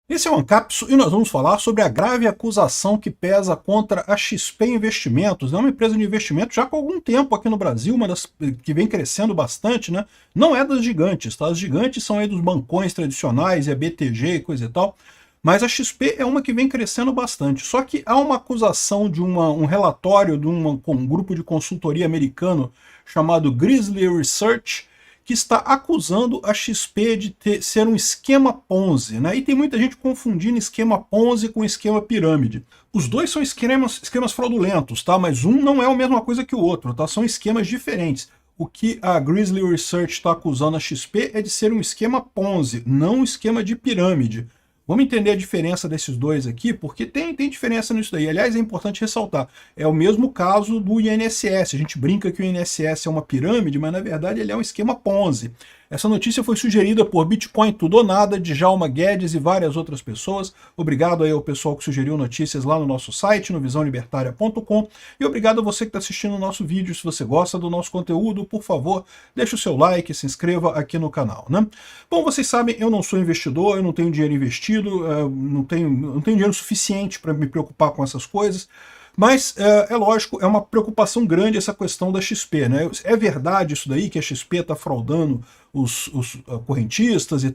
Esse é o Ancapsu e nós vamos falar sobre a grave acusação que pesa contra a XP Investimentos. É uma empresa de investimento já com algum tempo aqui no Brasil, uma das que vem crescendo bastante, né? Não é das gigantes, tá? As gigantes são aí dos bancões tradicionais, é BTG e coisa e tal. Mas a XP é uma que vem crescendo bastante. Só que há uma acusação de um relatório de um grupo de consultoria americano chamado Grizzly Research, que está acusando a XP de ser um esquema Ponzi, né? E tem muita gente confundindo esquema Ponzi com esquema pirâmide. Os dois são esquemas fraudulentos, tá? Mas um não é a mesma coisa que o outro, tá? São esquemas diferentes. O que a Grizzly Research está acusando a XP é de ser um esquema Ponzi, não um esquema de pirâmide. Vamos entender a diferença desses dois aqui, porque tem diferença nisso daí. Aliás, é importante ressaltar, é o mesmo caso do INSS. A gente brinca que o INSS é uma pirâmide, mas na verdade ele é um esquema Ponzi. Essa notícia foi sugerida por Bitcoin Tudo ou Nada, Djalma Guedes e várias outras pessoas. Obrigado aí ao pessoal que sugeriu notícias lá no nosso site, no visãolibertaria.com. E obrigado a você que está assistindo o nosso vídeo. Se você gosta do nosso conteúdo, por favor, deixe o seu like, se inscreva aqui no canal, né? Bom, vocês sabem, eu não sou investidor, eu não tenho dinheiro investido, não tenho dinheiro suficiente para me preocupar com essas coisas. Mas, é lógico, é uma preocupação grande essa questão da XP, né? É verdade isso daí, que a XP está fraudando os correntistas e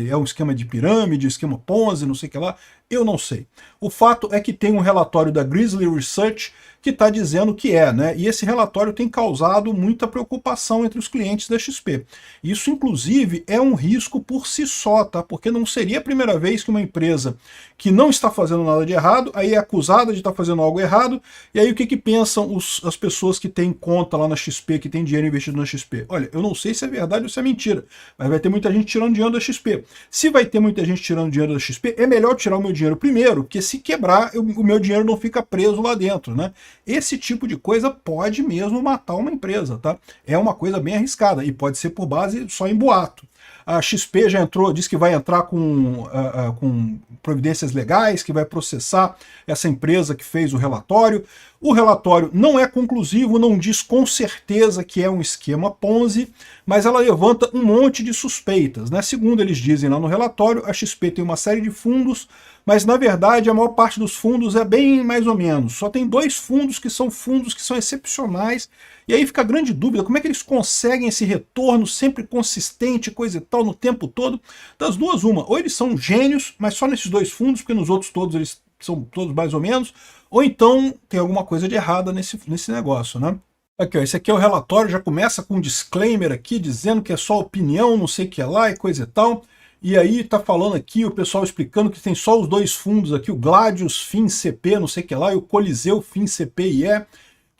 é um esquema de pirâmide, esquema Ponzi, não sei o que lá? Eu não sei. O fato é que tem um relatório da Grizzly Research que está dizendo que é, né? E esse relatório tem causado muita preocupação entre os clientes da XP. Isso, inclusive, é um risco por si só, tá? Porque não seria a primeira vez que uma empresa que não está fazendo nada de errado, aí é acusada de estar fazendo algo errado, e aí o que pensam as pessoas que têm conta lá na XP, que têm dinheiro investido na XP? Olha, eu não sei se é verdade ou se é mentira, mas vai ter muita gente tirando dinheiro da XP. Se vai ter muita gente tirando dinheiro da XP, é melhor tirar o meu dinheiro primeiro, porque se quebrar, o meu dinheiro não fica preso lá dentro, né? Esse tipo de coisa pode mesmo matar uma empresa, tá? É uma coisa bem arriscada e pode ser por base só em boato. A XP já entrou, diz que vai entrar com providências legais, que vai processar essa empresa que fez o relatório. O relatório não é conclusivo, não diz com certeza que é um esquema Ponzi, mas ela levanta um monte de suspeitas, né? Segundo eles dizem lá no relatório, a XP tem uma série de fundos, mas na verdade a maior parte dos fundos é bem mais ou menos. Só tem dois fundos que são excepcionais, e aí fica a grande dúvida, como é que eles conseguem esse retorno sempre consistente, coisa e tal, no tempo todo? Das duas, uma, ou eles são gênios, mas só nesses dois fundos, porque nos outros todos eles são todos mais ou menos, ou então tem alguma coisa de errada nesse negócio, né? Aqui, ó, esse aqui é o relatório, já começa com um disclaimer aqui, dizendo que é só opinião, não sei o que é lá e coisa e tal. E aí tá falando aqui, o pessoal explicando que tem só os dois fundos aqui, o Gladius Fin CP, não sei o que lá, e o Coliseu Fin CPIE,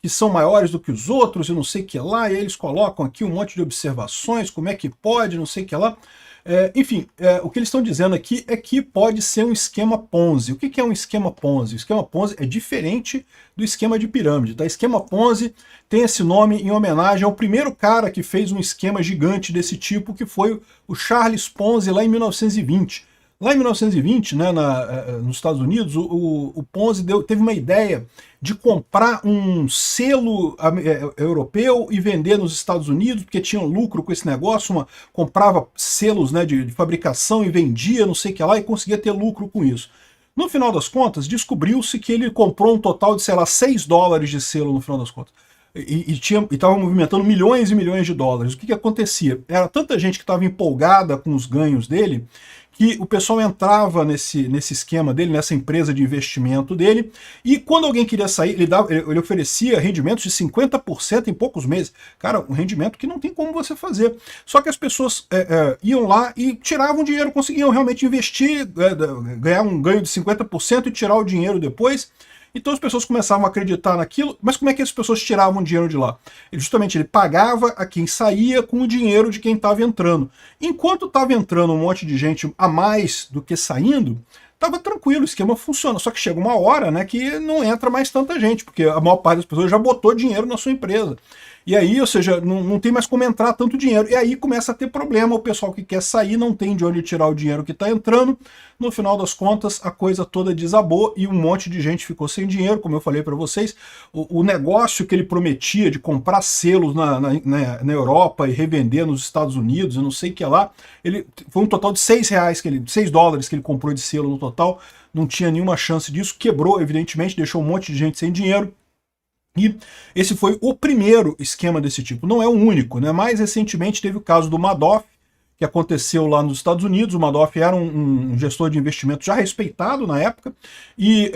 que são maiores do que os outros e não sei o que lá, e aí eles colocam aqui um monte de observações, como é que pode, não sei o que lá. Enfim, o que eles estão dizendo aqui é que pode ser um esquema Ponzi. O que é um esquema Ponzi? O esquema Ponzi é diferente do esquema de pirâmide. Tá? Esquema Ponzi tem esse nome em homenagem ao primeiro cara que fez um esquema gigante desse tipo, que foi o Charles Ponzi lá em 1920. Lá em 1920, né, nos Estados Unidos, o Ponzi teve uma ideia de comprar um selo europeu e vender nos Estados Unidos, porque tinha lucro com esse negócio, comprava selos, né, de fabricação e vendia, não sei o que lá, e conseguia ter lucro com isso. No final das contas, descobriu-se que ele comprou um total de, sei lá, $6 de selo no final das contas. E estava movimentando milhões e milhões de dólares. O que acontecia? Era tanta gente que estava empolgada com os ganhos dele, que o pessoal entrava nesse esquema dele, nessa empresa de investimento dele, e quando alguém queria sair, ele oferecia rendimentos de 50% em poucos meses. Cara, um rendimento que não tem como você fazer. Só que as pessoas iam lá e tiravam dinheiro, conseguiam realmente investir, ganhar um ganho de 50% e tirar o dinheiro depois. Então as pessoas começavam a acreditar naquilo, mas como é que as pessoas tiravam dinheiro de lá? Ele pagava a quem saía com o dinheiro de quem estava entrando. Enquanto estava entrando um monte de gente a mais do que saindo, estava tranquilo, o esquema funciona. Só que chega uma hora, né, que não entra mais tanta gente, porque a maior parte das pessoas já botou dinheiro na sua empresa. E aí, ou seja, não tem mais como entrar tanto dinheiro. E aí começa a ter problema, o pessoal que quer sair não tem de onde tirar o dinheiro que está entrando. No final das contas, a coisa toda desabou e um monte de gente ficou sem dinheiro, como eu falei para vocês. O negócio que ele prometia de comprar selos na Europa e revender nos Estados Unidos, eu não sei o que lá, foi um total de R$6 $6 que ele comprou de selo no total, não tinha nenhuma chance disso, quebrou, evidentemente, deixou um monte de gente sem dinheiro. E esse foi o primeiro esquema desse tipo, não é o único, né? Mais recentemente teve o caso do Madoff, que aconteceu lá nos Estados Unidos. O Madoff era um gestor de investimento já respeitado na época e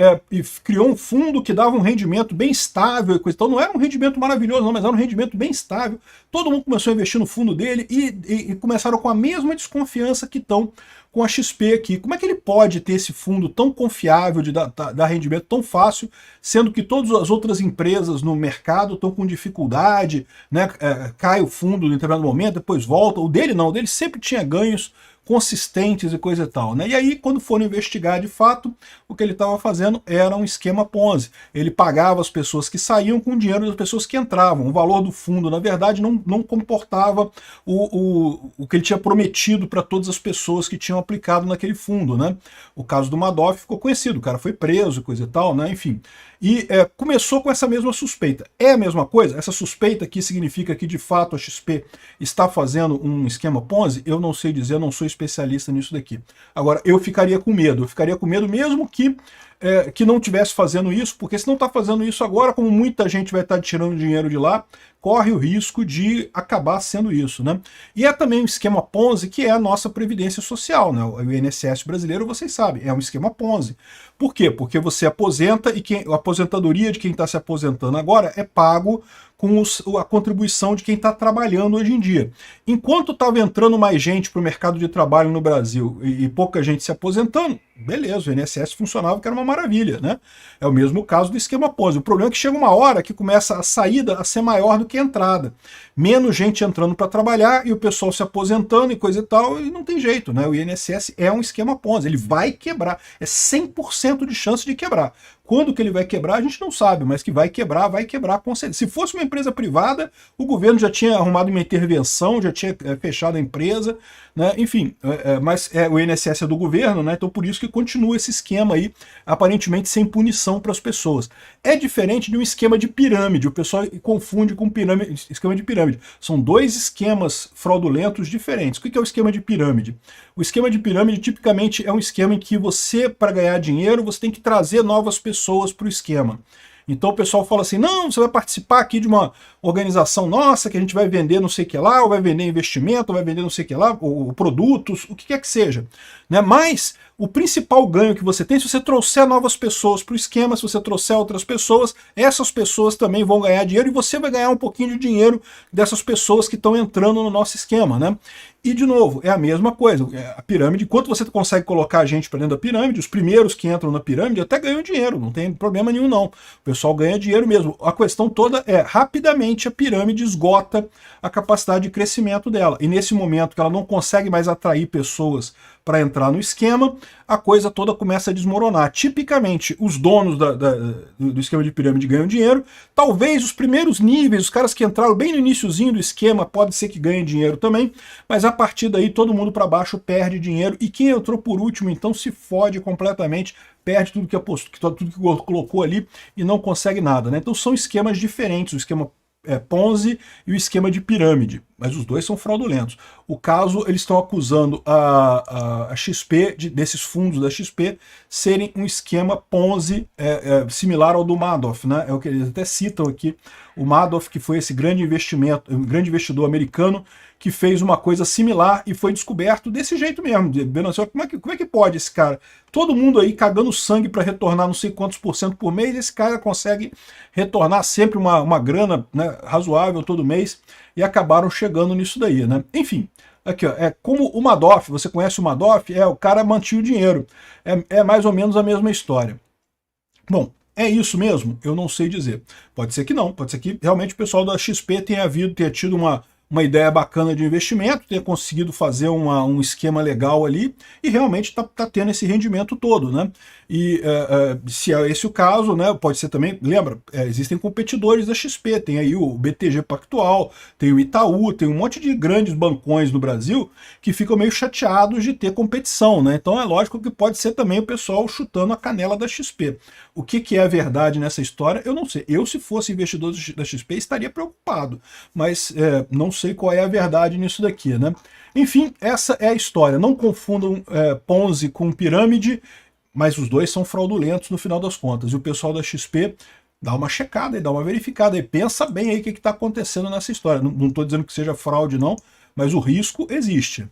criou um fundo que dava um rendimento bem estável e coisa. Então não era um rendimento maravilhoso, não, mas era um rendimento bem estável. Todo mundo começou a investir no fundo dele e começaram com a mesma desconfiança que estão com a XP aqui. Como é que ele pode ter esse fundo tão confiável de dar rendimento tão fácil, sendo que todas as outras empresas no mercado estão com dificuldade, né? Cai o fundo em determinado momento, depois volta. O dele não, o dele sempre tinha ganhos consistentes e coisa e tal, né? E aí, quando foram investigar de fato, o que ele estava fazendo era um esquema Ponzi. Ele pagava as pessoas que saíam com o dinheiro das pessoas que entravam. O valor do fundo, na verdade, não comportava o que ele tinha prometido para todas as pessoas que tinham aplicado naquele fundo, né? O caso do Madoff ficou conhecido, o cara foi preso, coisa e tal, né? Enfim. E começou com essa mesma suspeita. É a mesma coisa? Essa suspeita aqui significa que, de fato, a XP está fazendo um esquema Ponzi? Eu não sei dizer, eu não sou especialista nisso daqui. Agora, eu ficaria com medo mesmo que não estivesse fazendo isso, porque se não está fazendo isso agora, como muita gente vai estar tirando dinheiro de lá, corre o risco de acabar sendo isso, né? E é também um esquema Ponzi que é a nossa Previdência Social, né? O INSS brasileiro, vocês sabem, é um esquema Ponzi. Por quê? Porque você aposenta e a aposentadoria de quem está se aposentando agora é pago com a contribuição de quem está trabalhando hoje em dia. Enquanto estava entrando mais gente para o mercado de trabalho no Brasil e pouca gente se aposentando, beleza, o INSS funcionava, que era uma maravilha, né? É o mesmo caso do esquema Ponzi. O problema é que chega uma hora que começa a saída a ser maior do que a entrada. Menos gente entrando para trabalhar e o pessoal se aposentando e coisa e tal, e não tem jeito, né? O INSS é um esquema Ponzi, ele vai quebrar, é 100% de chance de quebrar. Quando que ele vai quebrar, a gente não sabe, mas que vai quebrar com certeza. Se fosse uma empresa privada, o governo já tinha arrumado uma intervenção, já tinha fechado a empresa, né? Enfim, mas o INSS é do governo, né? Então por isso que continua esse esquema aí, aparentemente sem punição para as pessoas. É diferente de um esquema de pirâmide, o pessoal confunde com esquema de pirâmide. São dois esquemas fraudulentos diferentes. O que é o esquema de pirâmide? O esquema de pirâmide tipicamente é um esquema em que você, para ganhar dinheiro, você tem que trazer novas pessoas para o esquema. Então o pessoal fala assim, não, você vai participar aqui de uma organização nossa, que a gente vai vender não sei o que lá, ou vai vender investimento, ou vai vender não sei o que lá, ou produtos, o que quer que seja. Né? Mas o principal ganho que você tem, se você trouxer novas pessoas para o esquema, se você trouxer outras pessoas, essas pessoas também vão ganhar dinheiro e você vai ganhar um pouquinho de dinheiro dessas pessoas que estão entrando no nosso esquema, né? E, de novo, é a mesma coisa. A pirâmide, enquanto você consegue colocar a gente para dentro da pirâmide, os primeiros que entram na pirâmide até ganham dinheiro, não tem problema nenhum não. O pessoal ganha dinheiro mesmo. A questão toda é, rapidamente a pirâmide esgota a capacidade de crescimento dela. E nesse momento que ela não consegue mais atrair pessoas para entrar no esquema, a coisa toda começa a desmoronar. Tipicamente, os donos do esquema de pirâmide ganham dinheiro. Talvez os primeiros níveis, os caras que entraram bem no iniciozinho do esquema, pode ser que ganhem dinheiro também, mas a partir daí todo mundo para baixo perde dinheiro e quem entrou por último então se fode completamente, perde tudo que apostou, tudo que colocou ali e não consegue nada, né? Então são esquemas diferentes, o esquema Ponzi e o esquema de pirâmide, mas os dois são fraudulentos. O caso, eles estão acusando a XP, desses fundos da XP, serem um esquema Ponzi similar ao do Madoff, né? É o que eles até citam aqui, o Madoff, que foi esse grande investimento, um grande investidor americano, que fez uma coisa similar e foi descoberto desse jeito mesmo. Como é que pode esse cara? Todo mundo aí cagando sangue para retornar não sei quantos % por mês, esse cara consegue retornar sempre uma grana, né, razoável todo mês, e acabaram chegando nisso daí, né? Enfim, aqui ó, como o Madoff, você conhece o Madoff? O cara mantinha o dinheiro. É mais ou menos a mesma história. Bom, é isso mesmo? Eu não sei dizer. Pode ser que não, pode ser que realmente o pessoal da XP tenha tido uma uma ideia bacana de investimento, tenha conseguido fazer um esquema legal ali e realmente está tendo esse rendimento todo, né? E se é esse o caso, né, pode ser também, lembra, existem competidores da XP, tem aí o BTG Pactual, tem o Itaú, tem um monte de grandes bancões no Brasil que ficam meio chateados de ter competição, né? Então é lógico que pode ser também o pessoal chutando a canela da XP. O que é a verdade nessa história, eu não sei. Eu, se fosse investidor da XP, estaria preocupado, mas não sei qual é a verdade nisso daqui, né? Enfim, essa é a história. Não confundam Ponzi com pirâmide, mas os dois são fraudulentos no final das contas. E o pessoal da XP dá uma checada e dá uma verificada e pensa bem aí o que está acontecendo nessa história. Não estou dizendo que seja fraude, não, mas o risco existe.